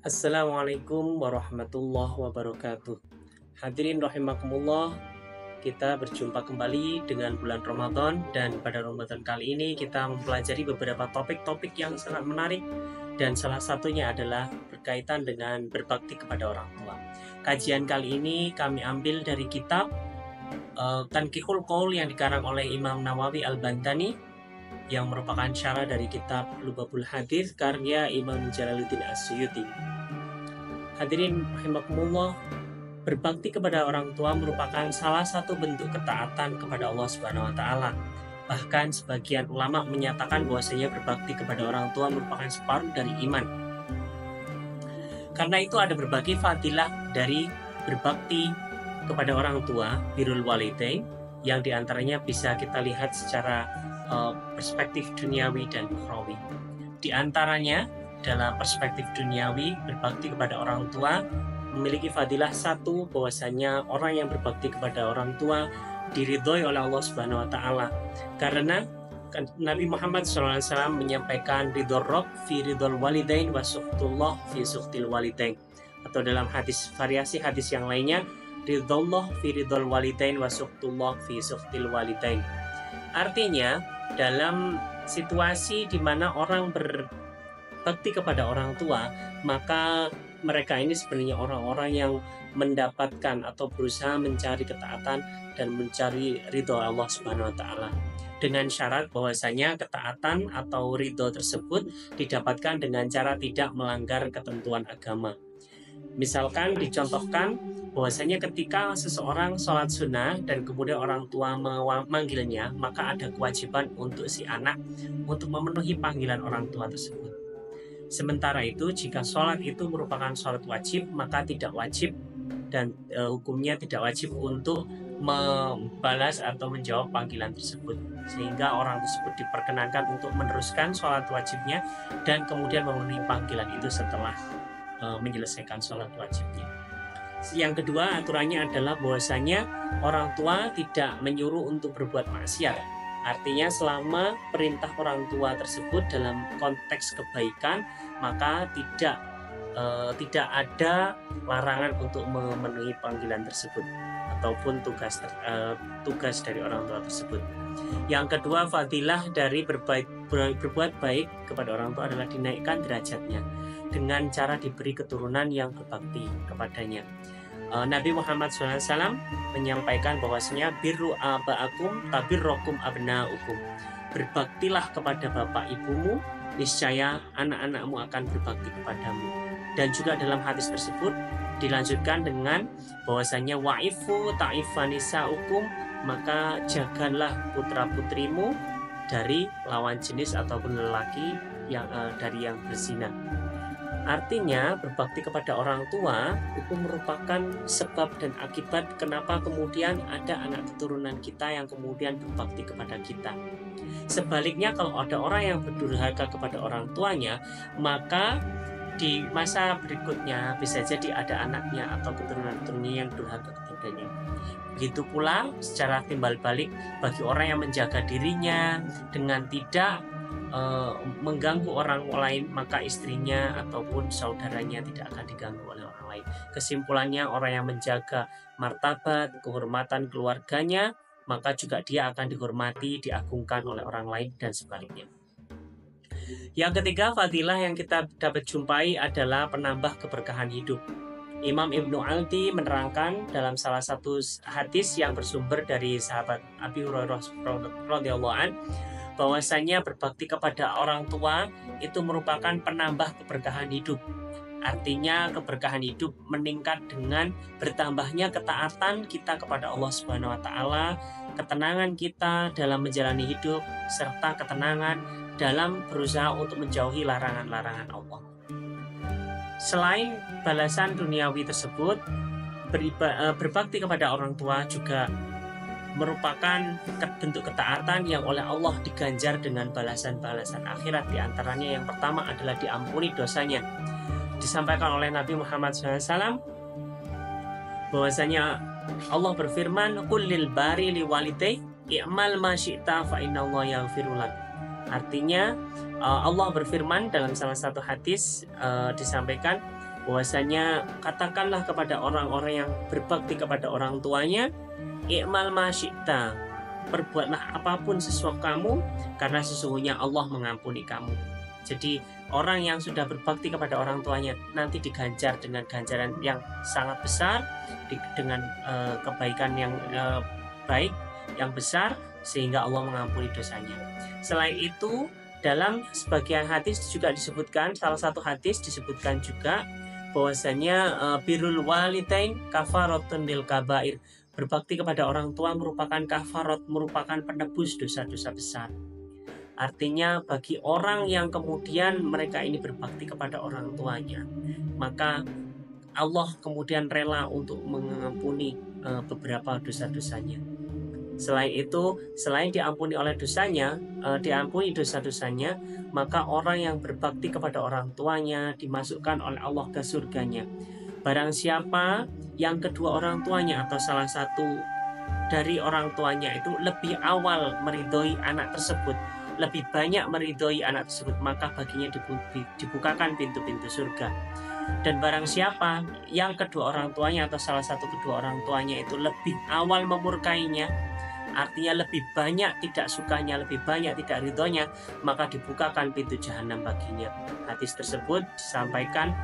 Assalamualaikum warahmatullahi wabarakatuh. Hadirin rahimakumullah, kita berjumpa kembali dengan bulan Ramadan, dan pada Ramadan kali ini kita mempelajari beberapa topik-topik yang sangat menarik, dan salah satunya adalah berkaitan dengan berbakti kepada orang tua. Kajian kali ini kami ambil dari kitab Tanqihul Qaul yang dikarang oleh Imam Nawawi Al-Bantani, yang merupakan syarah dari kitab Lubabul Hadis karya Imam Jalaluddin As-Suyuti. Hadirin rahimakumullah, berbakti kepada orang tua merupakan salah satu bentuk ketaatan kepada Allah Subhanahu wa taala. Bahkan sebagian ulama menyatakan bahwasanya berbakti kepada orang tua merupakan separuh dari iman. Karena itu ada berbagai fadilah dari berbakti kepada orang tua, birrul walidain, yang diantaranya bisa kita lihat secara perspektif duniawi dan ukhrawi. Di antaranya dalam perspektif duniawi, berbakti kepada orang tua memiliki fadilah satu, bahwasanya orang yang berbakti kepada orang tua diridhoi oleh Allah Subhanahu wa taala. Karena Nabi Muhammad SAW menyampaikan ridhor Rabb fi ridhol walidain wa suhtullah fi suhtil walidain. Atau dalam hadis variasi hadis yang lainnya, ridhollah fi ridhol walidain wa suhtullah fi suhtil walidain. Artinya, dalam situasi di mana orang berbakti kepada orang tua, maka mereka ini sebenarnya orang-orang yang mendapatkan atau berusaha mencari ketaatan dan mencari ridho Allah Subhanahu wa taala, dengan syarat bahwasanya ketaatan atau ridho tersebut didapatkan dengan cara tidak melanggar ketentuan agama. Misalkan dicontohkan bahwasanya ketika seseorang sholat sunnah dan kemudian orang tua memanggilnya, maka ada kewajiban untuk si anak untuk memenuhi panggilan orang tua tersebut. Sementara itu, jika sholat itu merupakan sholat wajib, maka tidak wajib dan hukumnya tidak wajib untuk membalas atau menjawab panggilan tersebut, sehingga orang tersebut diperkenankan untuk meneruskan sholat wajibnya dan kemudian memenuhi panggilan itu setelah menyelesaikan sholat wajibnya. Yang kedua, aturannya adalah bahwasanya orang tua tidak menyuruh untuk berbuat maksiat. Artinya selama perintah orang tua tersebut dalam konteks kebaikan, maka tidak ada larangan untuk memenuhi panggilan tersebut ataupun tugas dari orang tua tersebut. Yang kedua, fadilah dari berbuat baik kepada orang tua adalah dinaikkan derajatnya dengan cara diberi keturunan yang berbakti kepadanya. Nabi Muhammad SAW menyampaikan bahwasanya birru aba'akum tabirrokum abna'ukum. Berbaktilah kepada bapak ibumu, niscaya anak-anakmu akan berbakti kepadamu. Dan juga dalam hadis tersebut dilanjutkan dengan bahwasanya wa'ifu ta'ifanisa'ukum, maka jagalah putra-putrimu dari lawan jenis ataupun lelaki yang dari yang berzina. Artinya, berbakti kepada orang tua itu merupakan sebab dan akibat kenapa kemudian ada anak keturunan kita yang kemudian berbakti kepada kita. Sebaliknya, kalau ada orang yang berdurhaka kepada orang tuanya, maka di masa berikutnya bisa jadi ada anaknya atau keturunan-keturunannya yang durhaka kepadanya. Begitu pula secara timbal balik bagi orang yang menjaga dirinya dengan tidak mengganggu orang lain, maka istrinya ataupun saudaranya tidak akan diganggu oleh orang lain. Kesimpulannya, orang yang menjaga martabat, kehormatan keluarganya, maka juga dia akan dihormati, diagungkan oleh orang lain dan sebaliknya. Yang ketiga, fadilah yang kita dapat jumpai adalah penambah keberkahan hidup. Imam Ibnu Alti menerangkan dalam salah satu hadis yang bersumber dari sahabat Abi Hurairah radhiyallahu anhu, bahwasanya berbakti kepada orang tua itu merupakan penambah keberkahan hidup. Artinya keberkahan hidup meningkat dengan bertambahnya ketaatan kita kepada Allah Subhanahu wa taala, ketenangan kita dalam menjalani hidup, serta ketenangan dalam berusaha untuk menjauhi larangan-larangan Allah. Selain balasan duniawi tersebut, berbakti kepada orang tua juga merupakan bentuk ketaatan yang oleh Allah diganjar dengan balasan-balasan akhirat. Di antaranya yang pertama adalah diampuni dosanya. Disampaikan oleh Nabi Muhammad SAW bahwasanya Allah berfirman, "Qul lil bari li walidayk i'mal ma syi'ta fa innallaha yaghfiru lak." Artinya Allah berfirman dalam salah satu hadis, disampaikan bahwasanya katakanlah kepada orang-orang yang berbakti kepada orang tuanya, i'mal ma syi'ta, perbuatlah apapun sesuka kamu, karena sesungguhnya Allah mengampuni kamu. Jadi orang yang sudah berbakti kepada orang tuanya nanti diganjar dengan ganjaran yang sangat besar, dengan kebaikan yang baik, yang besar, sehingga Allah mengampuni dosanya. Selain itu, dalam sebagian hadis juga disebutkan, salah satu hadis disebutkan juga bahwasanya birrul walidain kafaratun lil kabair, berbakti kepada orang tua merupakan kafarat, merupakan penebus dosa-dosa besar. Artinya bagi orang yang kemudian mereka ini berbakti kepada orang tuanya, maka Allah kemudian rela untuk mengampuni beberapa dosa-dosanya. Selain itu, selain diampuni oleh dosanya, diampuni dosa-dosanya, maka orang yang berbakti kepada orang tuanya dimasukkan oleh Allah ke surganya. Barang siapa yang kedua orang tuanya atau salah satu dari orang tuanya itu lebih awal meridhoi anak tersebut, lebih banyak meridhoi anak tersebut, maka baginya dibukakan pintu-pintu surga. Dan barang siapa yang kedua orang tuanya atau salah satu kedua orang tuanya itu lebih awal memurkainya, artinya lebih banyak tidak sukanya, lebih banyak tidak ridhonya, maka dibukakan pintu jahanam baginya. Hadis tersebut disampaikan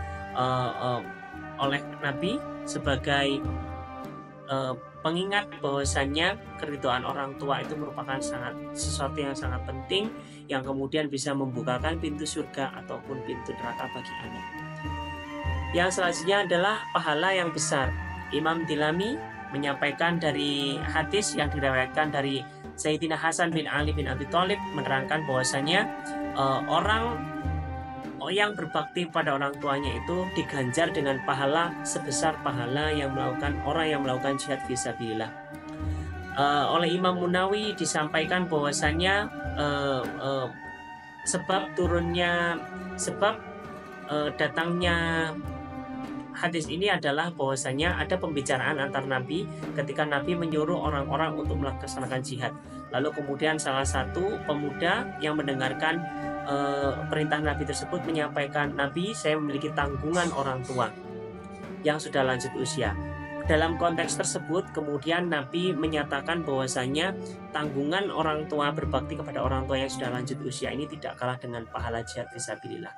oleh Nabi sebagai pengingat bahwasannya keridhaan orang tua itu merupakan sesuatu yang sangat penting, yang kemudian bisa membukakan pintu surga ataupun pintu neraka bagi anak. Yang selanjutnya adalah pahala yang besar. Imam Dilami menyampaikan dari hadis yang diriwayatkan dari Sayyidina Hasan bin Ali bin Abi Thalib, menerangkan bahwasanya orang yang berbakti pada orang tuanya itu diganjar dengan pahala sebesar pahala yang melakukan orang yang melakukan jihad fisabilillah. Oleh Imam Munawi disampaikan bahwasanya sebab datangnya hadis ini adalah bahwasanya ada pembicaraan antar Nabi ketika Nabi menyuruh orang-orang untuk melaksanakan jihad. Lalu kemudian salah satu pemuda yang mendengarkan perintah Nabi tersebut menyampaikan, "Nabi, saya memiliki tanggungan orang tua yang sudah lanjut usia." Dalam konteks tersebut kemudian Nabi menyatakan bahwasanya tanggungan orang tua berbakti kepada orang tua yang sudah lanjut usia ini tidak kalah dengan pahala jihad fisabilillah.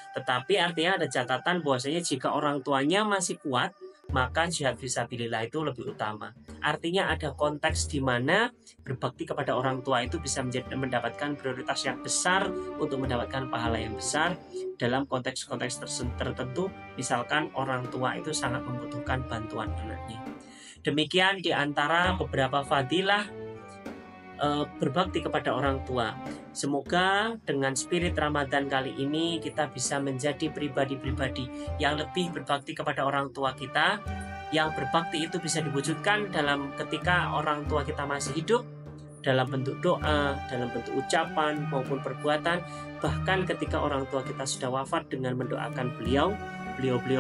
Tetapi artinya ada catatan bahwasanya jika orang tuanya masih kuat, maka jihad fisabilillah itu lebih utama. Artinya ada konteks di mana berbakti kepada orang tua itu bisa mendapatkan prioritas yang besar untuk mendapatkan pahala yang besar dalam konteks-konteks tertentu, misalkan orang tua itu sangat membutuhkan bantuan anaknya. Demikian di antara beberapa fadilah berbakti kepada orang tua. Semoga dengan spirit Ramadan kali ini kita bisa menjadi pribadi-pribadi yang lebih berbakti kepada orang tua kita. Yang berbakti itu bisa diwujudkan dalam ketika orang tua kita masih hidup, dalam bentuk doa, dalam bentuk ucapan maupun perbuatan. Bahkan ketika orang tua kita sudah wafat dengan mendoakan beliau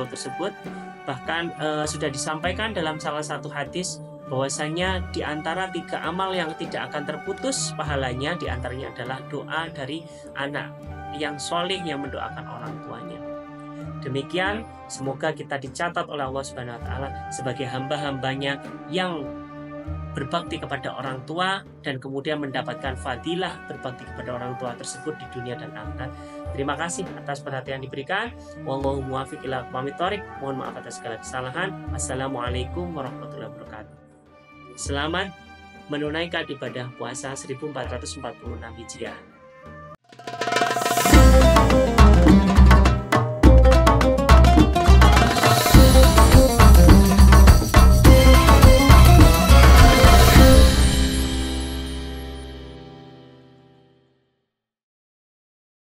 tersebut. Bahkan sudah disampaikan dalam salah satu hadis bahwasanya di antara 3 amal yang tidak akan terputus pahalanya, di antaranya adalah doa dari anak yang soleh yang mendoakan orang tuanya. Demikian, semoga kita dicatat oleh Allah Subhanahu wa Ta'ala sebagai hamba-hambanya yang berbakti kepada orang tua dan kemudian mendapatkan fadilah berbakti kepada orang tua tersebut di dunia dan akhirat. Terima kasih atas perhatian diberikan. Wallahu muwaffiq ila aqwamit thoriq. Mohon maaf atas segala kesalahan. Assalamualaikum warahmatullahi wabarakatuh. Selamat menunaikan ibadah puasa 1446 Hijriah.